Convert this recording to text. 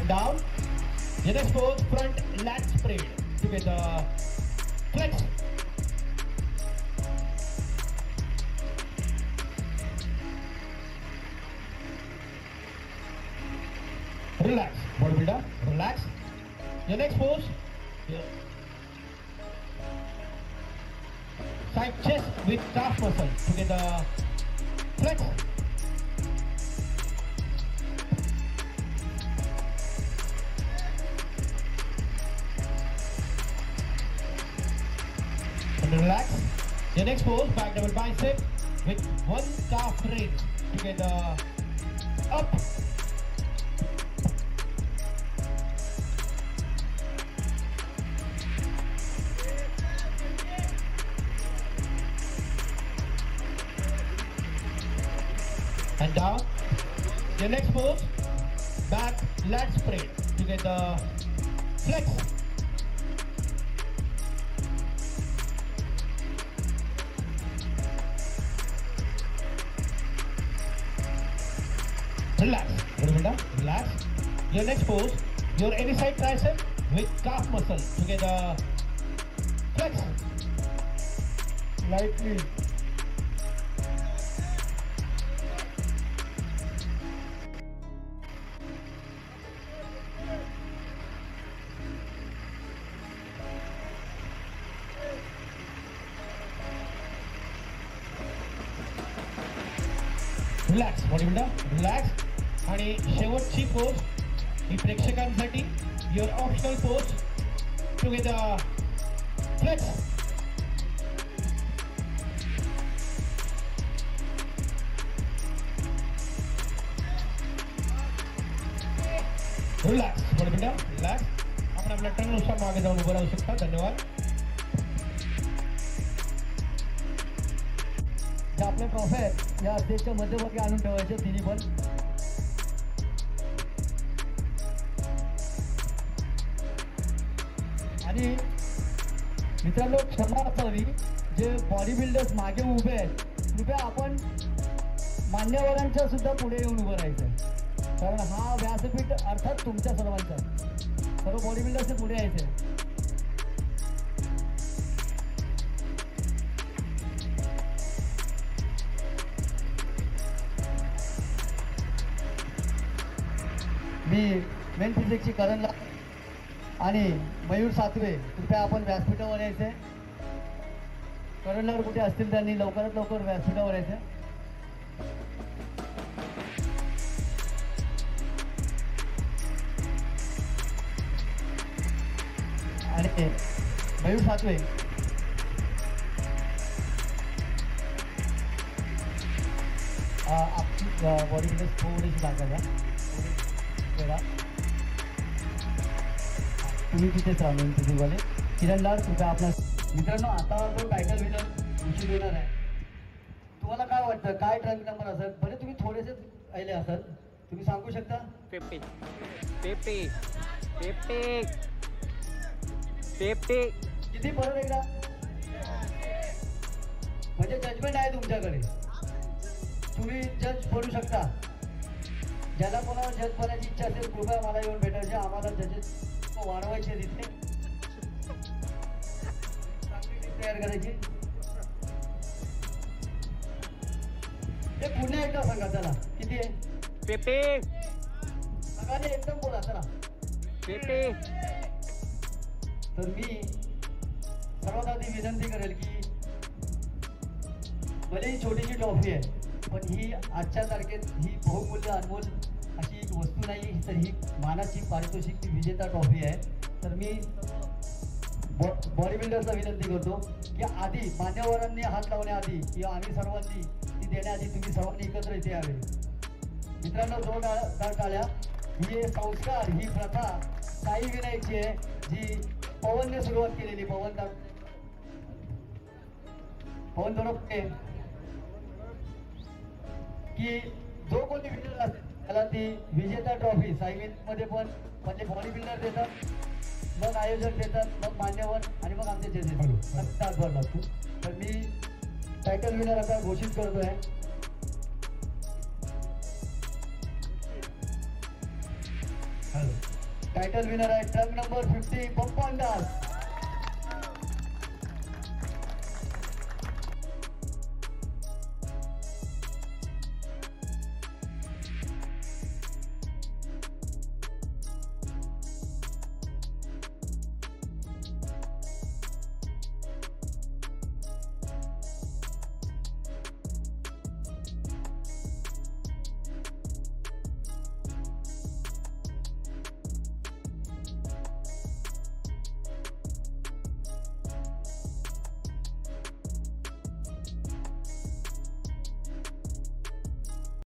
and down. The next pose, front lat spread together. Flex. Relax, bodybuilder, relax. Your next pose, side chest with calf muscle together. Flex. And relax. Your next pose, back double bicep with one calf raise together. Up. And down. Your next pose, back lat spread together. Flex. Relax, relax. Your next pose, your any side tricep with calf muscle together. Flex. Lightly. Relax bodybuilder, relax. आणि शेवटची pose ही प्रेक्षकांसाठी your optional pose together. Flex. Relax bodybuilder, relax. आपण आपल्या टर्ननुसार मागे जाऊन उभं राहू शकता. धन्यवाद. ज्या आपल्या ट्रॉफी आहेत या स्टेजच्या मध्यभागी आणून ठेवायच्या तिन्ही पण. आणि मित्रांनो क्षमा असावी जे बॉडी बिल्डर्स मागे उभे आहेत, कृपया आपण मान्यवरांच्या सुद्धा पुढे येऊन उभं राहायचं, कारण हा व्यासपीठ अर्थात तुमच्या सर्वांचा. सर्व बॉडी बिल्डर्सचे पुढे यायचे. मी मेन फिजिक्सची करणला आणि मयूर सातवे, कृपया आपण व्यासपीठावर यायचे. करणलावर कुठे असतील त्यांनी लवकरात लवकर व्यासपीठावर यायचे. आणि मयूर सातवे आपली बॉडी बिल्डर थोडीशी जागा द्या. तुम्ही तिथेच राहून वाले. किरण लाड, कृपया आपला. मित्रांनो आता तो टायटल विनर उशीर होणार आहे. तुम्हाला काय वाटतं काय ट्रंक नंबर असेल? बरे तुम्ही थोडेसे आले असाल, तुम्ही सांगू शकता. 50 50 50 50. किती परत एकदा? म्हणजे जजमेंट आहे तुमच्याकडे, तुम्ही जज करू शकता. ज्याला कोणाला जज बनायची इच्छा असेल कृपया मला येऊन भेटायचे. आम्हाला जजेस वाढवायचे तिथे, चांगली टीम तयार करायची. ते पुन्हा एकदा सांगा. चला किती आहे? 50. सगळ्यांनी एकदम बोला. चला 50. तर मी सर्वात आधी विनंती करेल की भले ही छोटीशी ट्रॉफी आहे पण ही आजच्या तारखेत ही बहुमूल्य अनमोल अशी एक वस्तू नाही, तर ही मानाची पारितोषिक विजेता ट्रॉफी आहे. तर मी बॉडी बिल्डर्सला विनंती करतो की आधी मान्यवरांनी हात लावण्याआधी किंवा आम्ही सर्वांनी ती देण्याआधी तुम्ही सर्वांनी एकत्र इथे यावे. मित्रांनो जोरदार टाळ्या. ही संस्कार, ही प्रथा साई विनायकची आहे जी पवनने सुरुवात केलेली. पवन तोरपटे की जो कोणी विनर असेल त्याला ती विजेता ट्रॉफी सायविनमध्ये पण म्हणजे बॉडी बिल्डर देतात, मग आयोजक देतात, मग मान्यवर आणि मग आमचे जजेस तासभर लागतो. तर मी टायटल विनर आता घोषित करतोय. हॅलो. टायटल विनर आहे ट्रक नंबर 50 पप्पा दास.